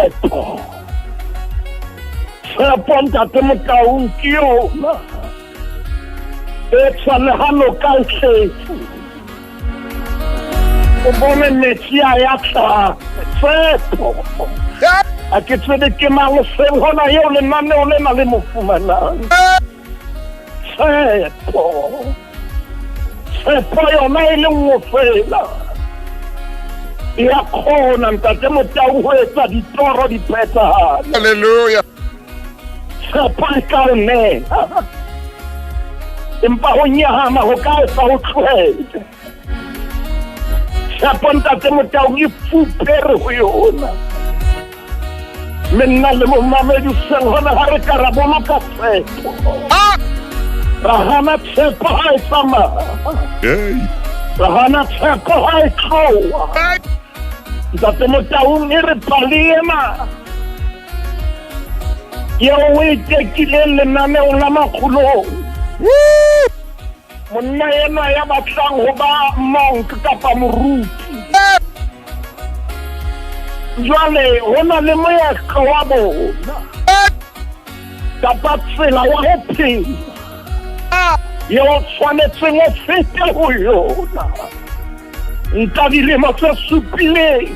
TS'EPO. TS'EPO ntate Motaung ke yona. E tshwanehano ka tletse. O bone metsi a ya tla. TS'EPO. A ke tsebe ke mang se hona yeo lenaneo le na le mofumanang. TS'EPO. TS'EPO yona e le nngwe fela. Ya khona ntate Motaung ho etsa ditoro di phethahale. Hallelujah. TS'EPO e ka nna. Empa ho nyahama ho ka etsa ho tlwele. TS'EPO ntate Motaung e fupere ho yona. Menna le momamedi seng hona ha re ka ra boloka TS'EPO. Ra hana TS'EPO ha e tsamaya. Ra hana TS'EPO ha e tloha. Ntate Motaung e re palema. Yeo e tekile lenaneo la makgulong. Monna ena ya batlang ho ba monk kapa moruti. Jwale hona le moetlo wa bona. Kapa tsela wa ho phela. Yeo tshwanetseng o fete ho yona. Nka dilemo tse supileng.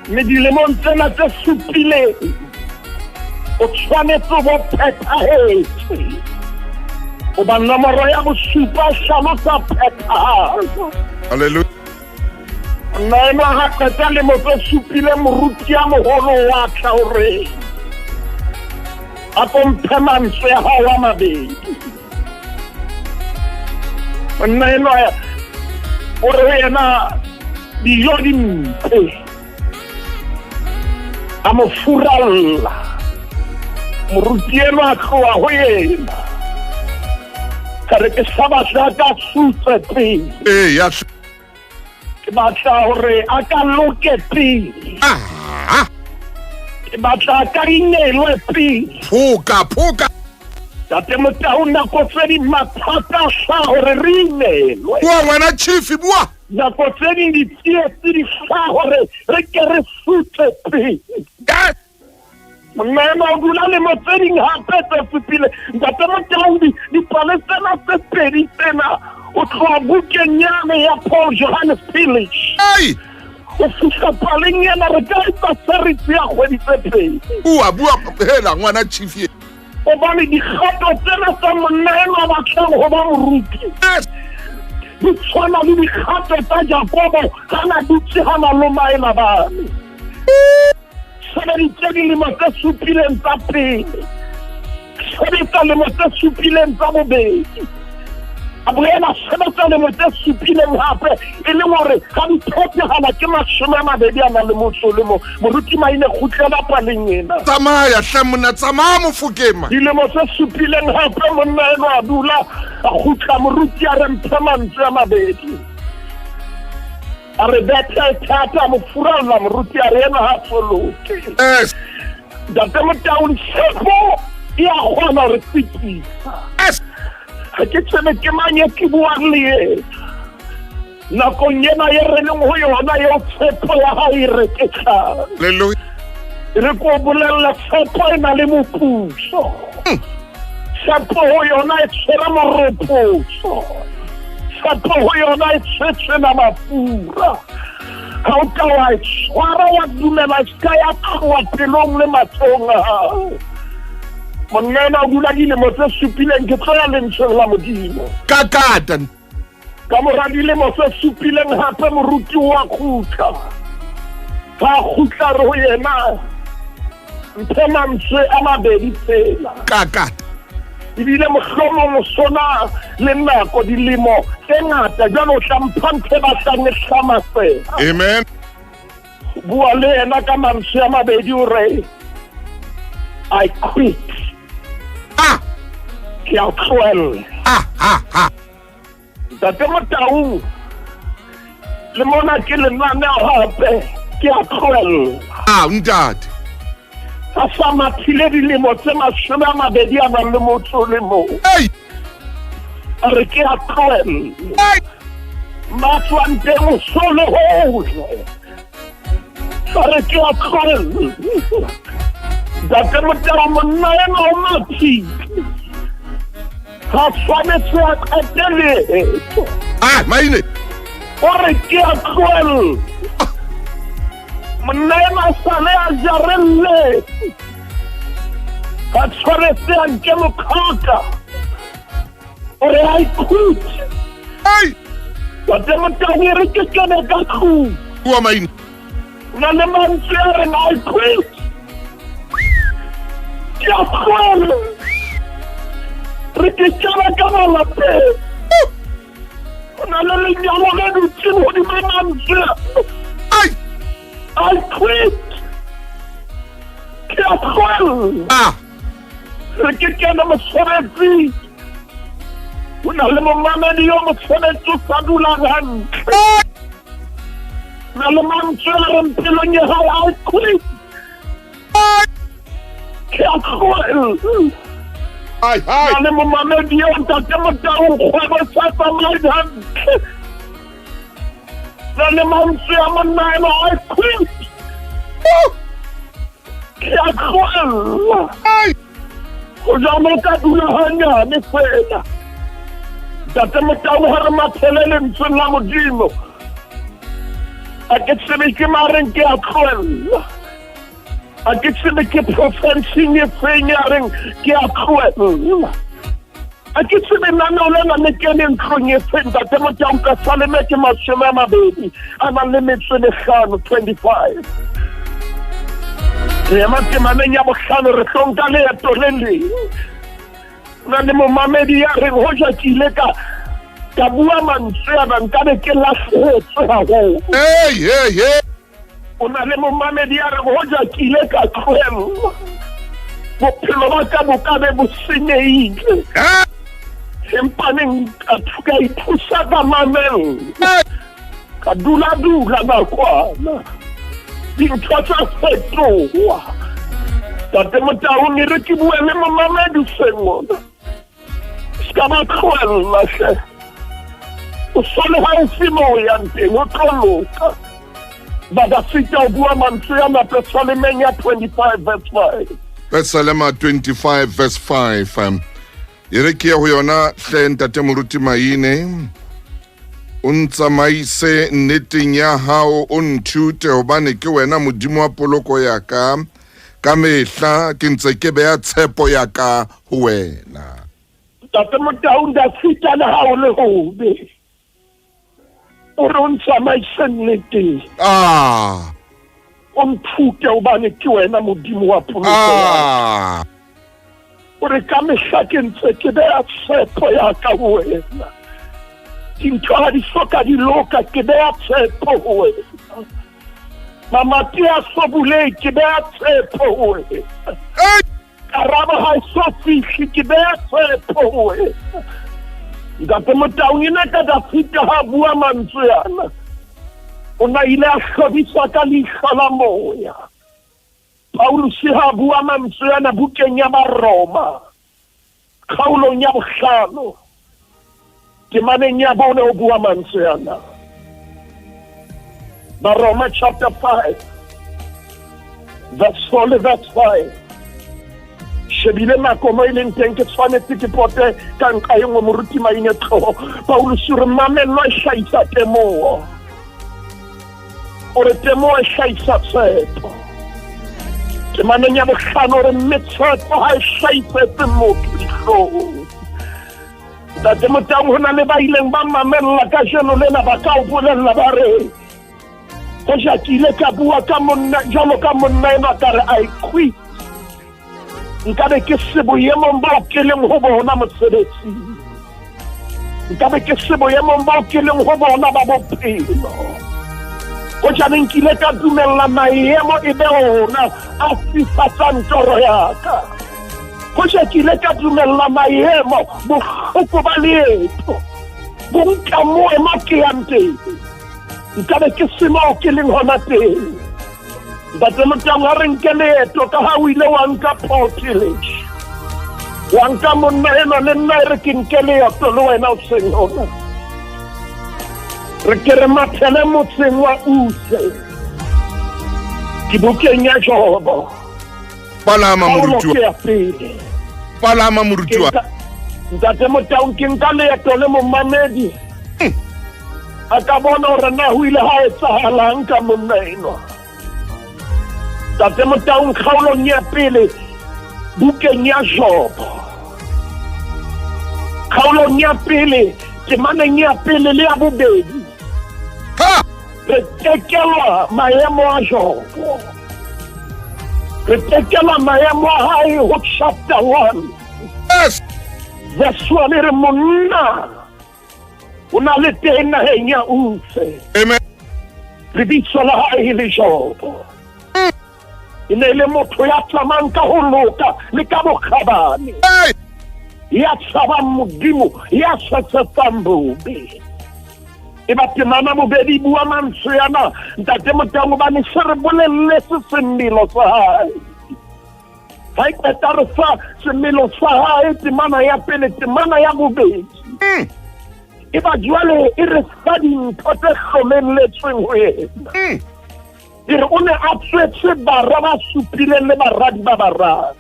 Me dilemong tsena tse supileng. O tshwanetse bo phethahetse. O ba nomoro ya bosupa hlalosa phethahalo. Hallelujah. Nna ha qeta lemo tse supileng moruti ya moholo wa tla hore a komphe mantswe ya hao a mabedi. Nna ore yena dijo di mpe a mo furalla moruti eno a tloha ho yena ka re ke sa batla ka sutse pele ke batla hore a ka loke pele ke batla ka inelwe pele Phuka tate Motaung nako tse di mathata sa hore re inelwe. Bua wena chief bua. Nako tse di ditsietsi di sa hore re ke re sutse pele. Monna o dula le mo tse ding hape tse supile. Ntate Motaung di palestina tse pedi tsena o tloha bukeng yane ya Paul Johannes Phillips. O fihla paleng yana re ka etsa serisi ya kgwedi tse pedi. Bua hela ngwana chief ye. O bane dikgato tsena tsa monna ena batlang ho ba moruti. Di tshwana le dikgato tsa Jakobo hana dutse hana lo maela bane. Sebeditse dilemo tse supileng tsa pele. Sebetsa lemo tse supileng tsa bobedi. A boela sebetsa lemo tse supileng hape e le hore ka di phethahalla ke 20 le motso le mo moruti Maine kgutlela paleng ena. Tsamaya hlamona tsamaya mofukema. Dilemo tse supileng hape monna eno a dula a kgutla moruti a re mphe mantswe a mabedi. A re betha thata mo furalla moruti a re ena ha tsoloke. Ntate Motaung TS'EPO ya kgona re fitisa. Ha ke tsebe ke manye ke buang le yena. Nakong ena ye re leng ho yona eo TS'EPO ya ha e reketlang. Hallelujah. Re ko bolella TS'EPO e na le mopuso. TS'EPO ho yona e tshwere moropotso. TS'EPO ho yona e tshwetse na mafura. Ha o ka wa tshwara wa dumela ska ya tloha pelong le matsong a hao. Monna ena o dula dilemo tse supileng ke tloya lentsweng la Modimo. Kakata. Ka mora dilemo tse supileng hape moruti wa kgutla. Ka kgutla re ho yena. Mphe mantswe a mabedi fela. Kakata. Ebile mohlomong sona le nako dilemo tse ngata jwalo o tla mpha ntho e batlang e hlamasela. Amen. Bua le yena ka mantswe a mabedi o re I quit. Ke a tlohella. Ntate Motaung le mona ke lenaneo hape ke a tlohella. Ntate. A sa mathile dilemo tse 20 le motho le mo. A re ke a tlohella. Matswante mo solo ho. re ke a tlhoela ntate Motaung monna ena o maphile ga tshwanetse a qeteleto Maine o re ke a tlhoela monna ena sale a jarelle ga tshwanetse a nke mokgaka o re I quit ntate Motaung re ke kene ka tlung bua Maine na le mantswe a reng I quit ke a tlhoela re ke kena ka malapeng o na le lenyalo le dutse godimo mantswe I quit ke a tlhoela re ke kena mosebetsi o na le momamedi yo mosebetsi o sa dulang hantle na le mantswe a reng pelong ya gae I quit ke a tlhoela na le momamedi yo ntate Motaung kgwebo sa tsamaye hantle na le mantswe a monna ena I quit ke a tlhoela go jamo ka dula hanyane fela ntate Motaung ga re mathele lentsweng la modimo a ke tsebe ke mareng ke a tlhoela a ke tsebe ke profensing e feng ya reng ke a tlhoela a ke tsebe naneolela ne kene ntlong e feng ntate Motaung ka saleme ke 20 a nang le metso e 25 re ema temaneng ya bohlano re hlonka leeto le leng na le momamedi ya reng hoja ke ile ka bua mantswe ana nkabe ke lahlehetswe haholo o na le momamedi ya reng hoja ke ile ka tlhoela bophelo ba ka bo ka be bo senyehile empaneng ka ithusa ka mamelo ka dula nakwana dintho tsa fetoha ntate Motaung re ke bue le momamedi sengona ska ba tlhoela hle o sole haufi mo o yang teng o tlo loka ba ka feta o bua mantswe ana Pesalemeng ya 25 verse 5 Pesalema 25 verse 5 re ke ho yona hle ntate Moruti Maine o ntsamaise nneteng ya hao o nthute hobane ke wena modimo wa poloko ya ka mehla ke ntse ke beya tshepo ya ka ho wena ntate Motaung da fita le hao le hobe o re o ntsamaise nneteng o nthute hobane ke wena modimo wa poloko ya o re ka mehla ke ntse ke beya tshepo ya ka ho wena dintho ha di soka di loka ke beya tshepo ho wena mamati a sobule ke beya tshepo ho wena karabo ha so fihle ke beya tshepo ho wena ntate Motaung ina ka da fita ha bua mantswe yana o na ile a hlobisa ka leihlo la moya Paulus ha bua mantswe yana bukeng ya Baroma kgaolong ya 5 temaneng ya bone o bua mantswe yana Baroma chapter 5 verse 4 verse 5 shebile nako mo ileng teng ke tshwanetse ke pote ka nka e nngwe Moruti Maine tlhogo Paulus re mamello e hlaisa temoo o re temoo e hlaisa tshepo temaneng ya 5 re mme tshepo ha e hlaisetse motho dihlong ntate Motaung ho na le ba ileng ba mamella ka jeno lena ba ka o bolella ba re go jakile ka bua ka monna jalo ka monna ena ka re I quit nkabe ke se boemong ba o keleng ho bona mosebetsi nkabe ke se boemong ba o keleng ho bona ba bophelo go janeng ke ile ka dumella maemo e be ona a sifatsang toro ya ka go jakile ka dumella maemo bohloko ba leeto bo nka mo ema ke yang teng nkabe ke se mo keleng hona teng ntate Motaung a re nke leeto ka ha o ile wa nka Portilage wa nka monna ena le nna re ke nke leeto le wena o seng hona re ke re mathele motseng wa Use Ke bukeng ya Jobo. Palama moruti wa. Ke ya pele. Palama moruti wa. Ntate Motaung ke nka leeto le momamedi. A ka bona hore na ho ile ha etsahalang ka monna enwa. Ntate Motaung kgaolong ya pele bukeng ya Jobo. Kgaolong ya pele temaneng ya pele le ya bobedi. Ha! Re tekela maemo a Jobo. Re tekela maemo a hae ho chapter 1. Yes! Verse 1 re monna o na le teng naheng ya Use. Amen. Lebitso la hae le Jobo. E ne le motho ya tsamang ka ho loka le ka bokgabane. Hey! Ya tshabang Modimo, ya setsetsang bobe. E ba temana bobedi bua mantswe yana ntate Motaung ba ne se re bolelle se semelo sa hae. Ha e qeta re fa semelo sa hae temana ya pele temana ya bobedi. E ba jwale e re fa dintho tse hlomelletsweng ho yena. E re o ne a tswetse bara ba supileng le baradi ba baradi.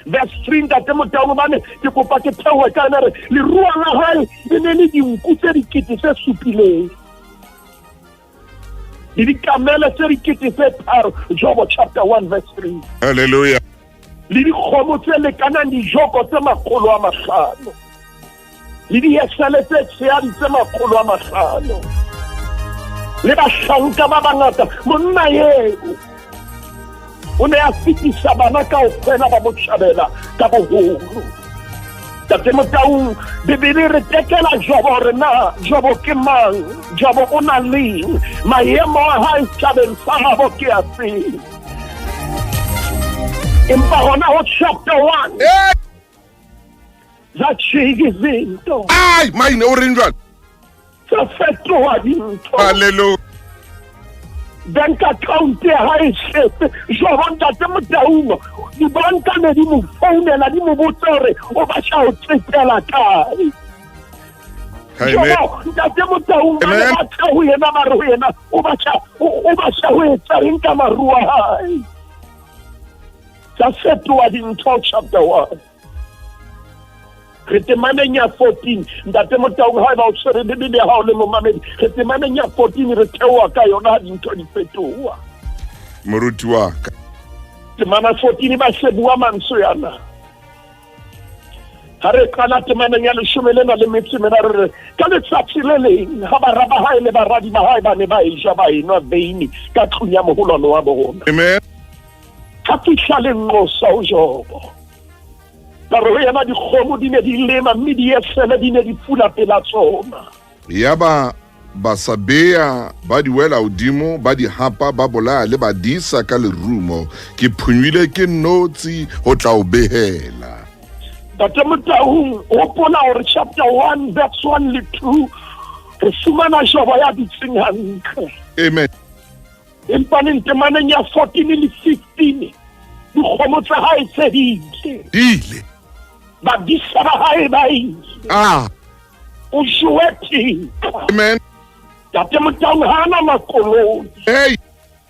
Verse 3 ntate Motaung bane ke kopa ke theohe ka ena re leruo la hae e ne le dinku tse dikete tse supileng. Le dikamele tse dikete tse tharo Job chapter 1 verse 3. Hallelujah. Le dikgomo tse lekanang dijoko tse 500. Le diesele tse tshehadi tse 500. Le bahlanka ba bangata monna eo o ne a fetisa bana kaofela ba motjhabela ka boholo. Ntate Motaung Bibele re tekela Jobo hore na Jobo ke mang, Jobo o na leng, maemo a hae tjhabeng sa habo ke a feng. Empa hona ho chapter 1 zatjheke izinto Ay, Maine o reng jwalo? tsa fetoha dintho. Hallelujah. Bank account ya hae shete Jobo ntate Motaung dibanka ne di mo founela di mo botsa hore o batla ho tsetela kae. Amen. Ntate Motaung ba batla ho yena mare ho yena o batla ho etsa eng ka maruo a hae. Tsa fetoha dintho chapter 1. Re temaneng ya 14 ntate Motaung ha ba o tshwere Bibele ya hao le momamedi re temaneng ya 14 re theoha ka yona ha dintho di fetoha. Moruti wa ka. Temana 14 ba se bua mantswe yana. Ha re qala temaneng ya 18 re ka letsatsi le leng ha ba raba hae le baradi ba hae ba ne ba isha ba enwa veini ka tlung ya moholwane wa bona. Amen. Ka fihla le ngosa o Jobo. Pero yena dikgomo di ne di lema mme di esele di ne di fula pela tsona. Yaba basabea ba di wela hodimo ba di hapa ba bolaya le ba disa ka lerumo ke phunywile ke notsi ho tla o behela. Ntate Motaung hopola hore chapter 1 verse 1 le 2 re fumana Jobo ya ditseng hantle. Amen. Empa temaneng ya 14 le 15 dikgomo tsa hae tse Dile. ba disa ba hae ba ile. O jwetse. Amen. Ntate Motaung hana makoloi. Hey.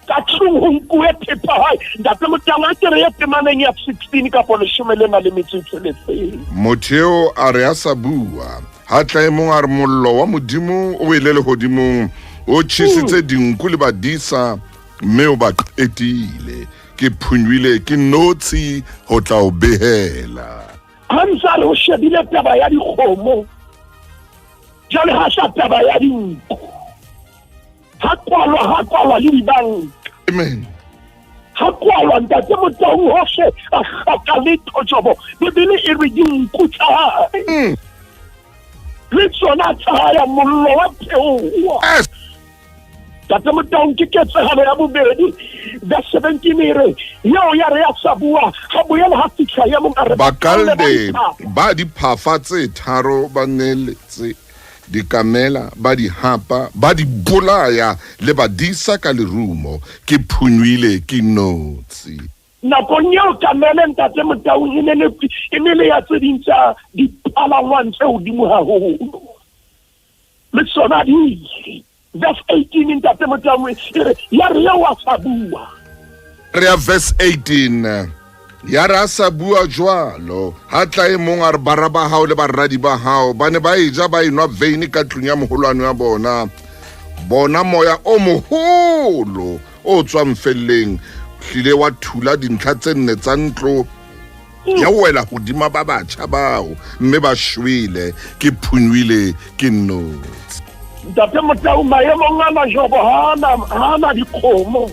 Ka tlung ho nkuwe thepa hae. Ntate Motaung a tere ya temaneng ya 16 ka pole 16. Motheo a re a sa bua ha tla emong a re mollo wa modimo o ile le hodimong o tjhisitse dinku le badisa mme o ba qetile ke phunywile ke notsi ho tla o behela. Hamza re o shebile taba ya dikgomo jale ha sa taba ya dinku ha kwalwa le dibanka. Amen. Ha kwalwa ntate Motaung hohle a hloka letho Jobo Bibele e re dinku tsa hae le tsona tsa hae mollo wa theoha. Ntate Motaung ke ketsahalo ya bobedi verse 17 re yo ya re ya sabua ha boela ha fihla ya mong a re Bakalde ba di phafa tse tharo ba neletse dikamela ba di hapa ba di bolaya le ba disa ka lerumo ke phunywile ke notsi. nakong eo kamele ntate Motaung e ne le ya tse ding tsa dipalangwang tse hodimo haholo le tsona di verse 18 ntate Motaung ya re ya wa sa bua. Re ya verse 18 ya ra sa bua jwalo ha tla e mong a re bara ba hao le baradi ba hao ba ne ba eja ba inwa veini ka tlung ya moholwane wa bona moya o moholo o tswang felleng hlile wa thula dintlha tse nne tsa ntlo ya wela hodima ba batjha bao mme ba shwele ke phunwile ke nnotsi. Ntate Motaung maemong ana Jobo hana dikgomo,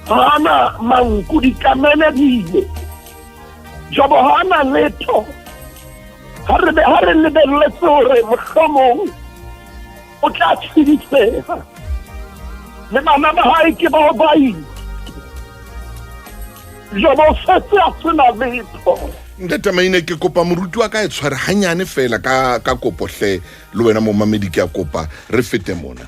hana manku dikamele dile, Jobo hana letho. Ha re lebelletse hore mohlomong o tla tshediseha le bana ba hae ke bao ba Jobo setse a sena letho. Ntate Maine ke kopa moruti wa ka e tshware hanyane fela ka kopo hle le wena mo mamedi ke a kopa re fete mona.